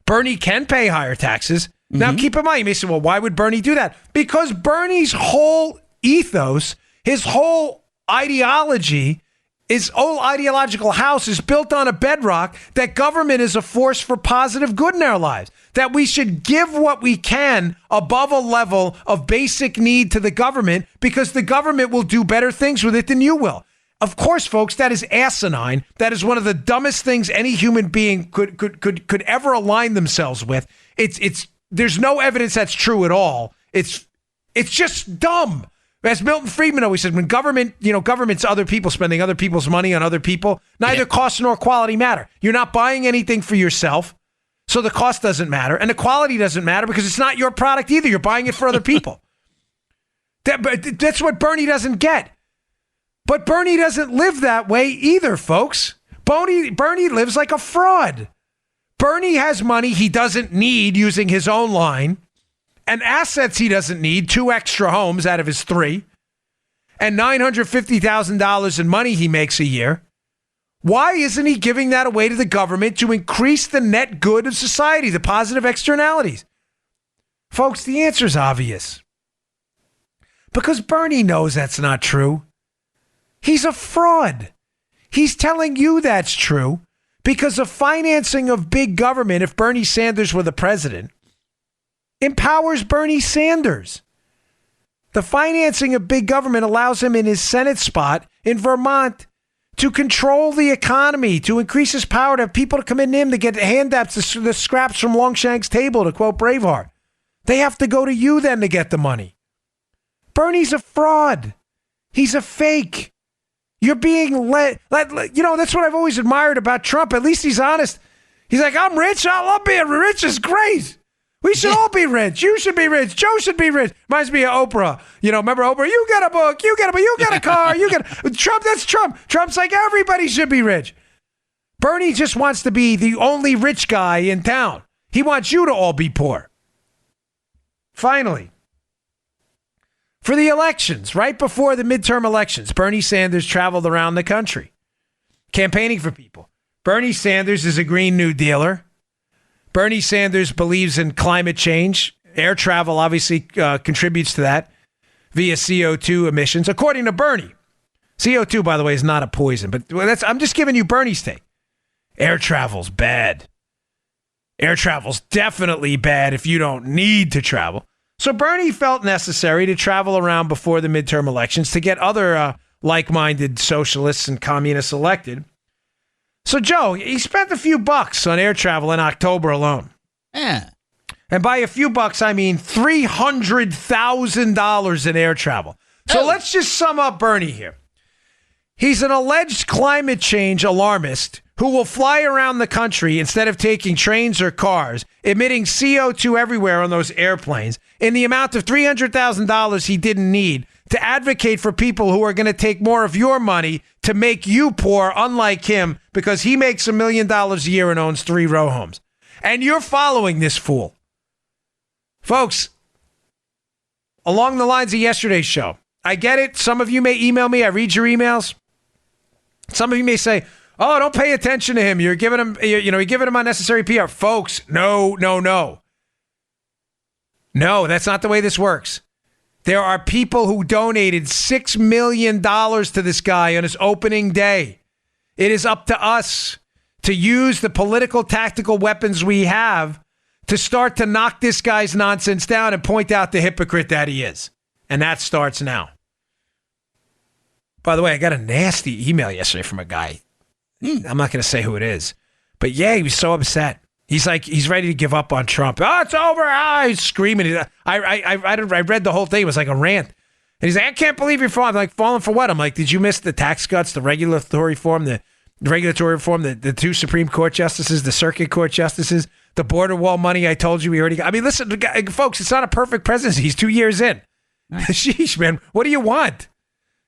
Bernie can pay higher taxes. Now, keep in mind, you may say, well, why would Bernie do that? Because Bernie's whole ethos, his whole ideology, his whole ideological house is built on a bedrock that government is a force for positive good in our lives, that we should give what we can above a level of basic need to the government because the government will do better things with it than you will. Of course, folks, that is asinine. That is one of the dumbest things any human being could ever align themselves with. There's no evidence that's true at all. It's just dumb. As Milton Friedman always said, when government's other people spending other people's money on other people, neither cost nor quality matter. You're not buying anything for yourself, so the cost doesn't matter, and the quality doesn't matter because it's not your product either. You're buying it for other people. That's what Bernie doesn't get. But Bernie doesn't live that way either, folks. Bernie lives like a fraud. Bernie has money he doesn't need, using his own line, and assets he doesn't need, 2 extra homes out of his 3, and $950,000 in money he makes a year. Why isn't he giving that away to the government to increase the net good of society, the positive externalities? Folks, the answer is obvious. Because Bernie knows that's not true. He's a fraud. He's telling you that's true because the financing of big government, if Bernie Sanders were the president, empowers Bernie Sanders. The financing of big government allows him in his Senate spot in Vermont to control the economy, to increase his power, to have people to come in to him to get handouts, the scraps from Longshank's table, to quote Braveheart. They have to go to you then to get the money. Bernie's a fraud. He's a fake. You're being led. That's what I've always admired about Trump. At least he's honest. He's like, I'm rich. I love being rich. It's great. We should all be rich. You should be rich. Joe should be rich. Reminds me of Oprah. Remember Oprah? You get a book. You get a car. You get Trump. That's Trump. Trump's like, everybody should be rich. Bernie just wants to be the only rich guy in town. He wants you to all be poor. Finally, for the elections, right before the midterm elections, Bernie Sanders traveled around the country campaigning for people. Bernie Sanders is a Green New Dealer. Bernie Sanders believes in climate change. Air travel obviously contributes to that via CO2 emissions, according to Bernie. CO2, by the way, is not a poison, but I'm just giving you Bernie's take. Air travel's bad. Air travel's definitely bad if you don't need to travel. So Bernie felt necessary to travel around before the midterm elections to get other like-minded socialists and communists elected. So, Joe, he spent a few bucks on air travel in October alone. Yeah. And by a few bucks, I mean $300,000 in air travel. So let's just sum up Bernie here. He's an alleged climate change alarmist who will fly around the country instead of taking trains or cars, emitting CO2 everywhere on those airplanes in the amount of $300,000 he didn't need to advocate for people who are going to take more of your money to make you poor, unlike him, because he makes $1 million a year and owns 3 row homes. And you're following this fool. Folks, along the lines of yesterday's show, I get it. Some of you may email me. I read your emails. Some of you may say, oh, don't pay attention to him. You're giving him, you're giving him unnecessary PR. Folks, no. No, that's not the way this works. There are people who donated $6 million to this guy on his opening day. It is up to us to use the political tactical weapons we have to start to knock this guy's nonsense down and point out the hypocrite that he is. And that starts now. By the way, I got a nasty email yesterday from a guy. I'm not going to say who it is. But yeah, he was so upset. He's like, he's ready to give up on Trump. Oh, it's over. He's screaming. I read the whole thing. It was like a rant. And he's like, I can't believe you're falling. I'm like, falling for what? I'm like, did you miss the tax cuts, the regulatory reform, the 2 Supreme Court justices, the circuit court justices, the border wall money I told you we already got? I mean, listen, folks, it's not a perfect presidency. He's 2 years in. Nice. Sheesh, man. What do you want?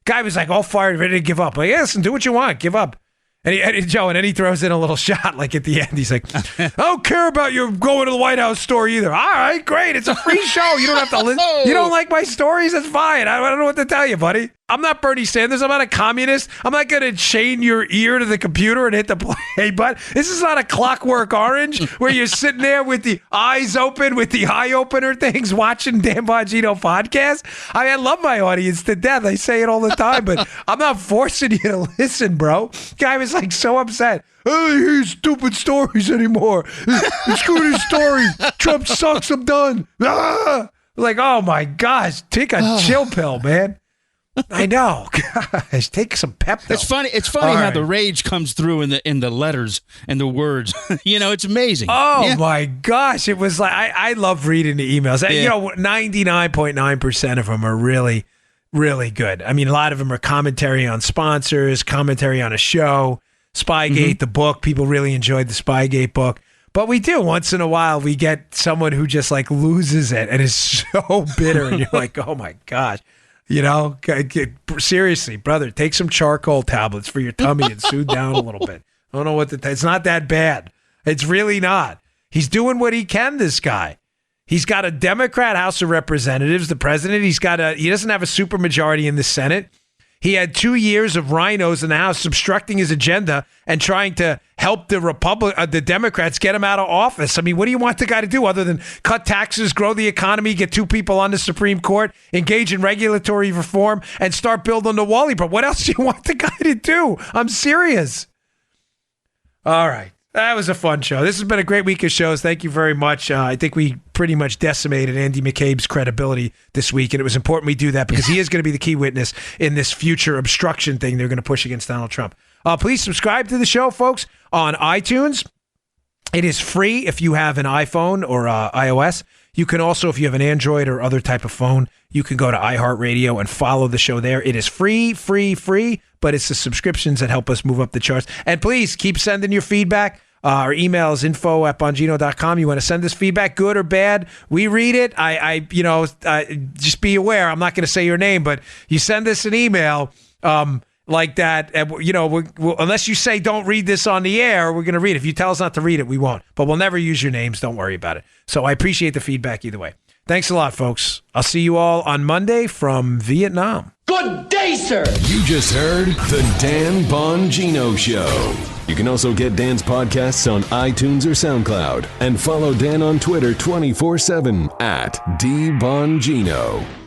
Guy was like all fired, ready to give up. Like, yeah, listen, do what you want. Give up. And then he throws in a little shot like at the end. He's like, I don't care about your going to the White House store either. All right, great. It's a free show. You don't have to listen. You don't like my stories? That's fine. I don't know what to tell you, buddy. I'm not Bernie Sanders. I'm not a communist. I'm not going to chain your ear to the computer and hit the play button. This is not a Clockwork Orange where you're sitting there with the eyes open, with the eye opener things, watching Dan Bongino podcast. I mean, I love my audience to death. I say it all the time, but I'm not forcing you to listen, bro. Guy was like so upset. I don't hear stupid stories anymore. Screw these stories. Trump sucks. I'm done. Ah! Like, oh my gosh, take a chill pill, man. I know. Gosh, take some Pepto. It's funny how the rage comes through in the letters and the words. It's amazing. Oh my gosh. It was like I love reading the emails. Yeah. 99.9% of them are really, really good. I mean, a lot of them are commentary on sponsors, commentary on a show, Spygate, the book. People really enjoyed the Spygate book. But we do, once in a while, we get someone who just like loses it and is so bitter. And you're like, oh my gosh. Seriously, brother, take some charcoal tablets for your tummy and soothe down a little bit. I don't know what it's not that bad. It's really not. He's doing what he can, this guy. He's got a Democrat House of Representatives, the president. He doesn't have a supermajority in the Senate. He had 2 years of rhinos in the House obstructing his agenda and trying to help the Democrats get him out of office. I mean, what do you want the guy to do other than cut taxes, grow the economy, get 2 people on the Supreme Court, engage in regulatory reform, and start building the Wall? But what else do you want the guy to do? I'm serious. All right. That was a fun show. This has been a great week of shows. Thank you very much. I think we pretty much decimated Andy McCabe's credibility this week, and it was important we do that because he is going to be the key witness in this future obstruction thing they're going to push against Donald Trump. Please subscribe to the show, folks, on iTunes. It is free if you have an iPhone or iOS. You can also, if you have an Android or other type of phone, you can go to iHeartRadio and follow the show there. It is free, but it's the subscriptions that help us move up the charts. And please keep sending your feedback. Our email is info@bongino.com. You want to send us feedback, good or bad? We read it. Just be aware. I'm not going to say your name, but you send us an email like that. Unless you say don't read this on the air, we're going to read it. If you tell us not to read it, we won't. But we'll never use your names. Don't worry about it. So I appreciate the feedback either way. Thanks a lot, folks. I'll see you all on Monday from Vietnam. Good day, sir. You just heard The Dan Bongino Show. You can also get Dan's podcasts on iTunes or SoundCloud. And follow Dan on Twitter 24/7 @DBongino.